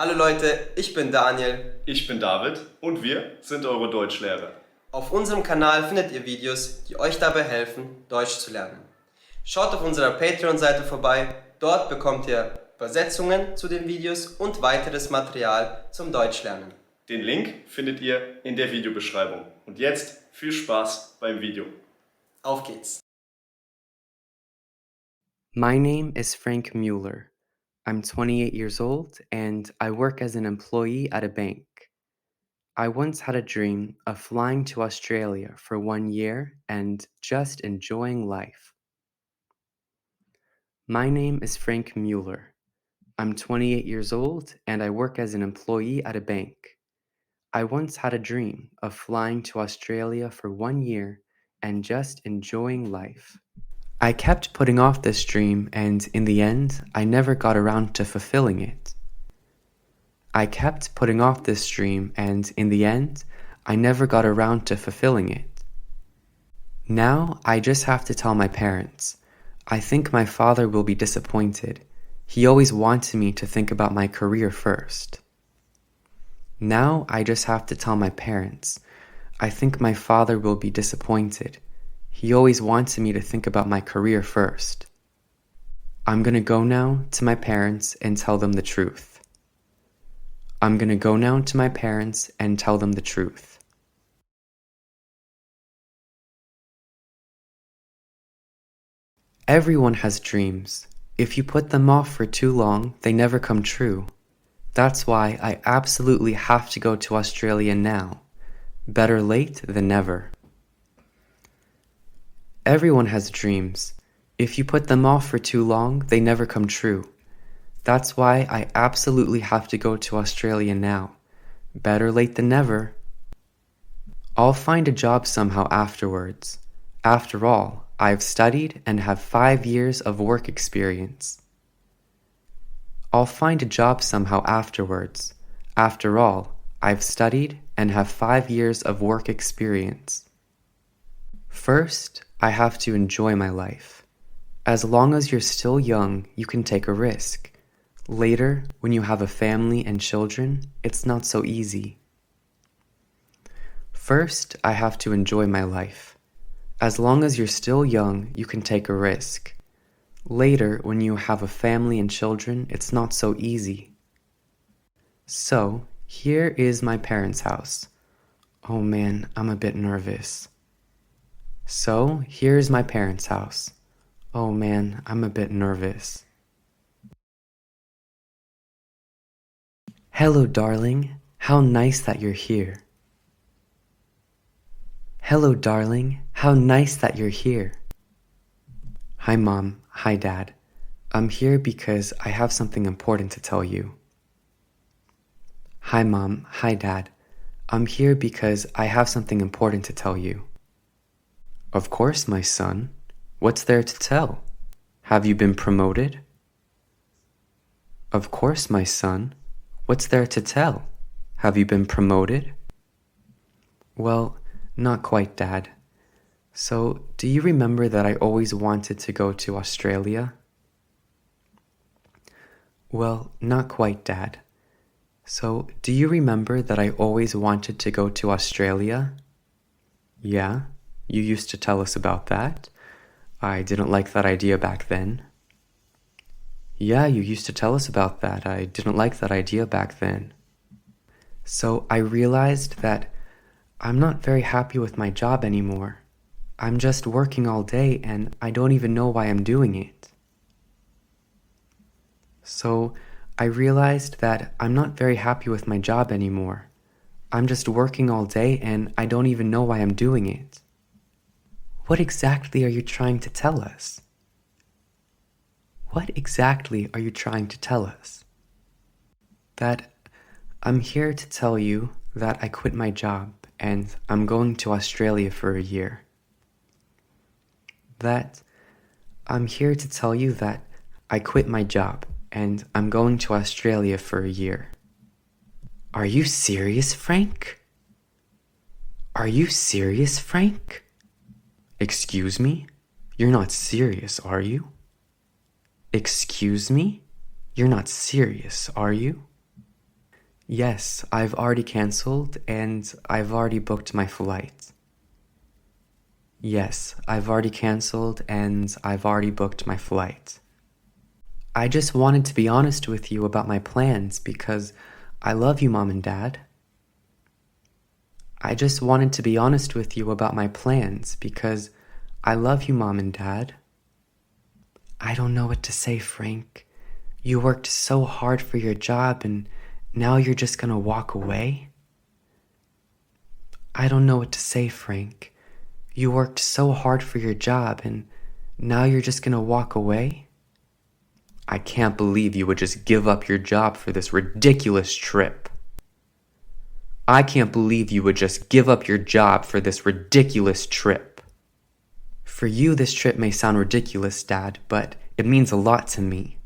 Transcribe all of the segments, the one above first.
Hallo Leute, ich bin Daniel. Ich bin David und wir sind eure Deutschlehrer. Auf unserem Kanal findet ihr Videos, die euch dabei helfen, Deutsch zu lernen. Schaut auf unserer Patreon-Seite vorbei, dort bekommt ihr Übersetzungen zu den Videos und weiteres Material zum Deutschlernen. Den Link findet ihr in der Videobeschreibung. Und jetzt viel Spaß beim Video. Auf geht's! My name is Frank Muller. I'm 28 years old and I work as an employee at a bank. I once had a dream of flying to Australia for 1 year and just enjoying life. My name is Frank Muller. I'm 28 years old and I work as an employee at a bank. I once had a dream of flying to Australia for 1 year and just enjoying life. I kept putting off this dream, and in the end, I never got around to fulfilling it. I kept putting off this dream, and in the end, I never got around to fulfilling it. Now, I just have to tell my parents. I think my father will be disappointed. He always wanted me to think about my career first. Now, I just have to tell my parents. I think my father will be disappointed. He always wanted me to think about my career first. I'm gonna go now to my parents and tell them the truth. I'm gonna go now to my parents and tell them the truth. Everyone has dreams. If you put them off for too long, they never come true. That's why I absolutely have to go to Australia now. Better late than never. Everyone has dreams. If you put them off for too long, they never come true. That's why I absolutely have to go to Australia now. Better late than never. I'll find a job somehow afterwards. After all, I've studied and have 5 years of work experience. I'll find a job somehow afterwards. After all, I've studied and have 5 years of work experience. First, I have to enjoy my life. As long as you're still young, you can take a risk. Later, when you have a family and children, it's not so easy. First, I have to enjoy my life. As long as you're still young, you can take a risk. Later, when you have a family and children, it's not so easy. So, here is my parents' house. Oh man, I'm a bit nervous. So, here's my parents' house. Oh man, I'm a bit nervous. Hello, darling. How nice that you're here. Hello, darling. How nice that you're here. Hi, Mom. Hi, Dad. I'm here because I have something important to tell you. Hi, Mom. Hi, Dad. I'm here because I have something important to tell you. Of course, my son. What's there to tell? Have you been promoted? Of course, my son. What's there to tell? Have you been promoted? Well, not quite, Dad. So, do you remember that I always wanted to go to Australia? Well, not quite, Dad. So, do you remember that I always wanted to go to Australia? Yeah. You used to tell us about that. I didn't like that idea back then. Yeah, you used to tell us about that. I didn't like that idea back then. So I realized that I'm not very happy with my job anymore. I'm just working all day and I don't even know why I'm doing it. So I realized that I'm not very happy with my job anymore. I'm just working all day and I don't even know why I'm doing it. What exactly are you trying to tell us? What exactly are you trying to tell us? That I'm here to tell you that I quit my job and I'm going to Australia for a year. That I'm here to tell you that I quit my job and I'm going to Australia for a year. Are you serious, Frank? Are you serious, Frank? Excuse me? You're not serious, are you? Excuse me? You're not serious, are you? Yes, I've already canceled and I've already booked my flight. Yes, I've already canceled and I've already booked my flight. I just wanted to be honest with you about my plans because I love you, Mom and Dad. I just wanted to be honest with you about my plans because I love you, Mom and Dad. I don't know what to say, Frank. You worked so hard for your job and now you're just gonna walk away? I don't know what to say, Frank. You worked so hard for your job and now you're just gonna walk away? I can't believe you would just give up your job for this ridiculous trip. I can't believe you would just give up your job for this ridiculous trip. For you, this trip may sound ridiculous, Dad, but it means a lot to me.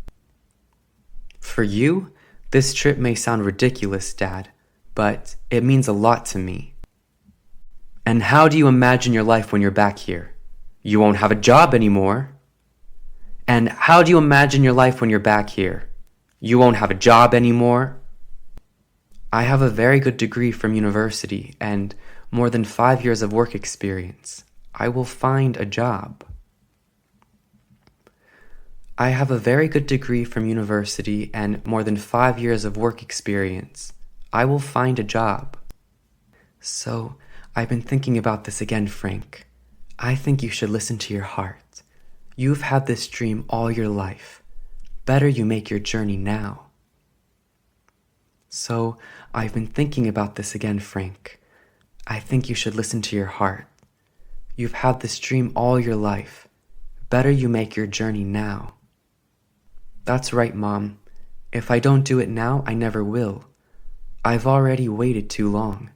For you, this trip may sound ridiculous, Dad, but it means a lot to me. And how do you imagine your life when you're back here? You won't have a job anymore. And how do you imagine your life when you're back here? You won't have a job anymore. I have a very good degree from university and more than 5 years of work experience. I will find a job. I have a very good degree from university and more than 5 years of work experience. I will find a job. So, I've been thinking about this again, Frank. I think you should listen to your heart. You've had this dream all your life. Better you make your journey now. So, I've been thinking about this again, Frank. I think you should listen to your heart. You've had this dream all your life. Better you make your journey now. That's right, Mom. If I don't do it now, I never will. I've already waited too long.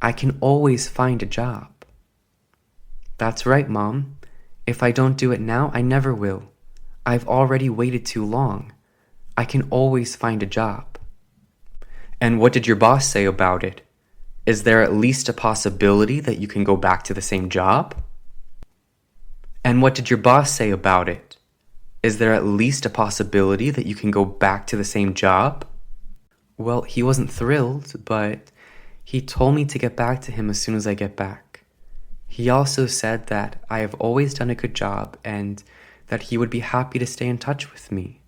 I can always find a job. That's right, Mom. If I don't do it now, I never will. I've already waited too long. I can always find a job. And what did your boss say about it? Is there at least a possibility that you can go back to the same job? And what did your boss say about it? Is there at least a possibility that you can go back to the same job? Well, he wasn't thrilled, but he told me to get back to him as soon as I get back. He also said that I have always done a good job and that he would be happy to stay in touch with me.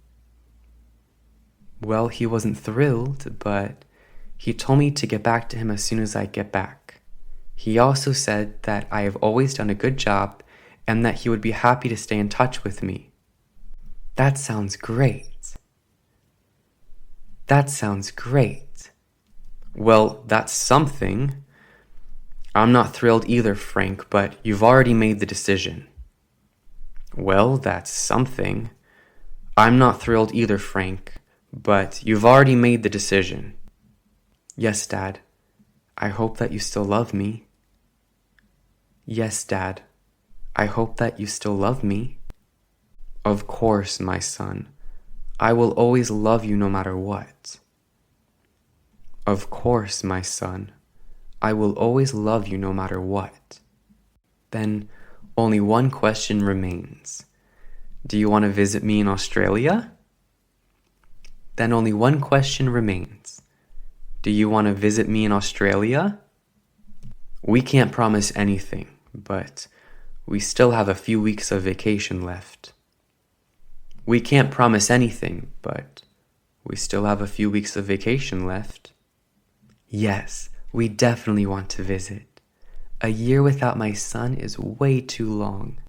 Well, he wasn't thrilled, but he told me to get back to him as soon as I get back. He also said that I have always done a good job and that he would be happy to stay in touch with me. That sounds great. That sounds great. Well, that's something. I'm not thrilled either, Frank, but you've already made the decision. Well, that's something. I'm not thrilled either, Frank, but you've already made the decision. Yes, Dad. I hope that you still love me. Yes, Dad. I hope that you still love me. Of course, my son. I will always love you no matter what. Of course, my son. I will always love you no matter what. Then only one question remains. Do you want to visit me in Australia? Then only one question remains. Do you want to visit me in Australia? We can't promise anything, but we still have a few weeks of vacation left. We can't promise anything, but we still have a few weeks of vacation left. Yes, we definitely want to visit. A year without my son is way too long.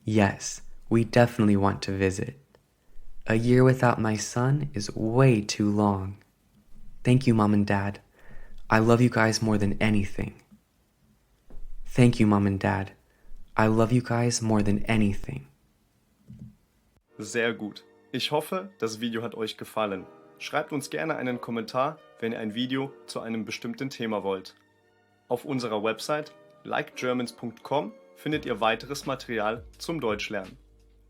Yes, we definitely want to visit. A year without my son is way too long. Thank you, Mom and Dad. I love you guys more than anything. Thank you, Mom and Dad. I love you guys more than anything. Sehr gut. Ich hoffe, das Video hat euch gefallen. Schreibt uns gerne einen Kommentar, wenn ihr ein Video zu einem bestimmten Thema wollt. Auf unserer Website likegermans.com findet ihr weiteres Material zum Deutschlernen.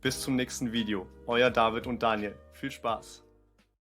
Bis zum nächsten Video. Euer David und Daniel. Viel Spaß!